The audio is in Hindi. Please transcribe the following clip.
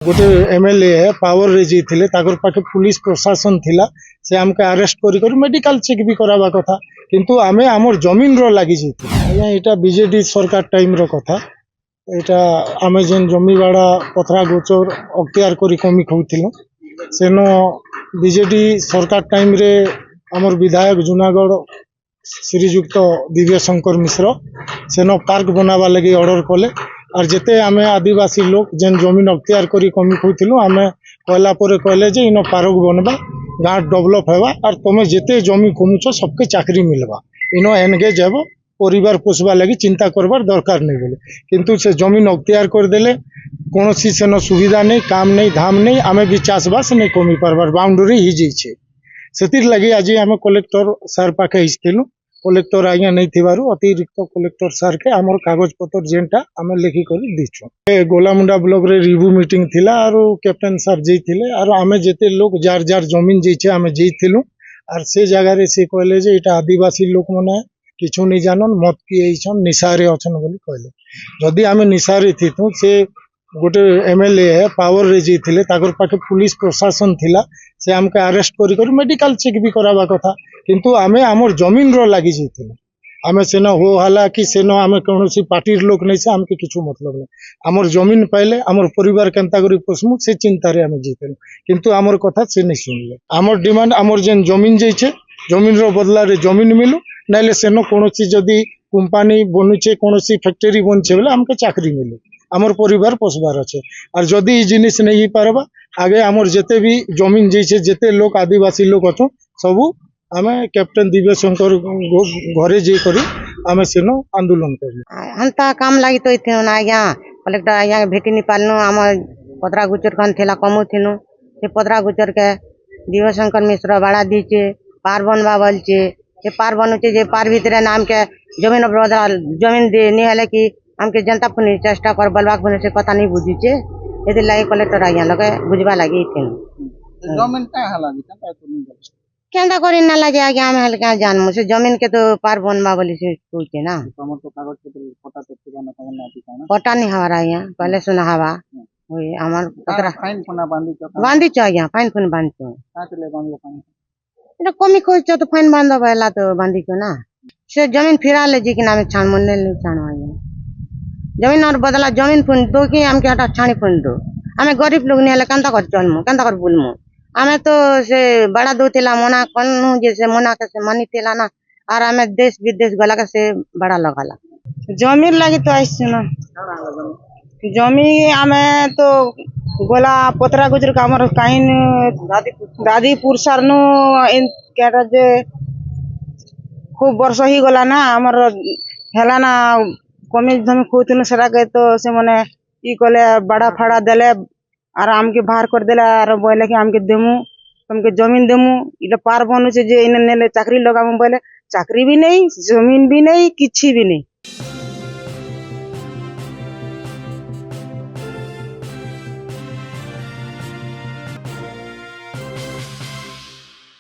गोटे एमएलए पावर रे जीथिले ताकर पाखे पुलिस प्रशासन थिला से हमके अरेस्ट करी मेडिकल चेक भी करावा कथा किंतु आमे हमर जमीन रो लागि जीथि आया एटा बीजेडी सरकार टाइम रो कथा एटा आमे जेन जमी बाड़ा पथरा गोचर अख्तियार करी कमी खौथिलो सेनो बीजेडी सरकार टाइम रे हमर विधायक जूनागढ़ श्रीजुक्त दिव्य शंकर मिश्र सेनो पार्क बनावा लगी ऑर्डर कले और जेते आमे आदिवासी लोग जेन जमीन अख्तियार करी कमी खुथिलु आमे कहला परे कहले जे इनो पार्क बनबा गाँ डेवलप हेबा और तुम जेते जमी कमुच सबके चाकरी मिलबा इनो एनगेज हेबो परिवार पोषबा लगी चिंता करबार दरकार नहीं बोले किंतु से जमीन अख्तियार कर देले कोनोसी सेनो सुविधा नहीं काम नहीं धाम नहीं आमे भी चाषबास नहीं कमी पारबार बाउंड्री ही जाइछे सेतिर लगी आज आमे कलेक्टर सर पाखे हिस्थिलु कलेक्टर आज्ञा नहीं थिबारु अतिरिक्त कलेक्टर सर के आमर कागज पत्र जेनटा आमे लेखि करी दिछु गोलामुंडा ब्लॉक रे रिव्यू मीटिंग थिला और कैप्टन सर जइथिले और आमे जेते लोग जार जार जमीन जइछे आमे जइथिलु और से जगह रे से कहले जे एटा आदिवासी लोक माने किछु नहीं जानन मत पिएछन निसारे अछन बोली कहले जदि आमे निसारे थितु से गोटे एमएलए पावर रे जीथिले ताकर पाखे पुलिस प्रशासन थिला से हमके अरेस्ट करी मेडिकल चेक भी करावा कथा किंतु आमे हमर जमीन रो लागि जीथिले आमे सेना हो हाला कि सेना आमे कोनोसी पार्टीर लोक नहीं से हमके किछु मतलब नहीं हमर जमीन पाइले हमर परिवार केनता करी पोसमु से चिंता रे आमे जीथिलु किंतु हमर कथा से नहीं सुनले हमर डिमांड हमर जेन जमीन जइछे जमीन रो बदला रे जमीन मिलु नाइले सेनो कोनोसी जदि कंपनी बनुचे कोनोसी फैक्ट्री बनछे बोले हमके चाकरी मिलु आमर परिवार पोषबार अच्छे और जदि जिनिस नहीं पारबा आगे आमर जेते भी जमीन जैसे जेते लोग आदिवासी लोग अच्छो सबू आमे कैप्टन दिव्य शंकर घरे जे करी आमे सेनो आंदोलन करी हम ता काम लागी तो इथे ना आज्ञा कलेक्टर आज्ञा भेटी नहीं पालनु आम पदरा गुचर खान थेला कमु थिनु से पदरा गुचर के दिव्य शंकर मिश्र बाड़ा दीचे पार बनवा बोलचे से पार बनुचे जे पार भीतर नाम के जमीन बदला जमीन दे नहीं हले कि हमके जनता पुनी चेष्टा कर बलवाक बने से कथा नहीं बुझीचे यदि लागे कलेक्टर आज्ञा लगे बुझवा लागी थिनु जमीन का हालागी का नहीं केंदा करी ना लागे आज्ञा हम हल्का जानमु से जमीन के तो पार बनवा बोली से पूछे ना तमर तो कागज पत्र पता तो थिबा ना तमन नाती का ना पता नहीं हवा आज्ञा पहले सुना हवा ओई हमर पत्र फाइन कोना बांधी छ आज्ञा फाइन कोन बांध छ का चले बांधलो फाइन एटा कमी खोज छ तो फाइन बांध बेला तो बांधी छ ना से जमीन फिरा ले जी के नाम छान मन ले छान आज्ञा जमीन और बदला जमीन फुन दो कि हमके हटा छाणी फुन दो हमें गरीब लोग नहीं हले कंता कर चलमु कंता कर बुलमु हमें तो से बड़ा दो थिला मना कनु जैसे मना के से मानी थिला ना और हमें देश विदेश गला के से बड़ा लगाला जमीन लगी तो आइस ना जमी हमें तो गोला पतरा गुजर का हमर काइन दादीपुर सरनु इन केटा जे खूब वर्ष ही गला ना हमर हेला ना कमी जमी खोतिनु सरा के तो से माने ई कले बड़ा फाड़ा देले और हमके बाहर कर देला और बोले कि हमके देमु तुमके जमीन देमु इले पार बनु से जे इने नेले चाकरी लगामु बोले चाकरी भी नहीं जमीन भी नहीं किछि भी नहीं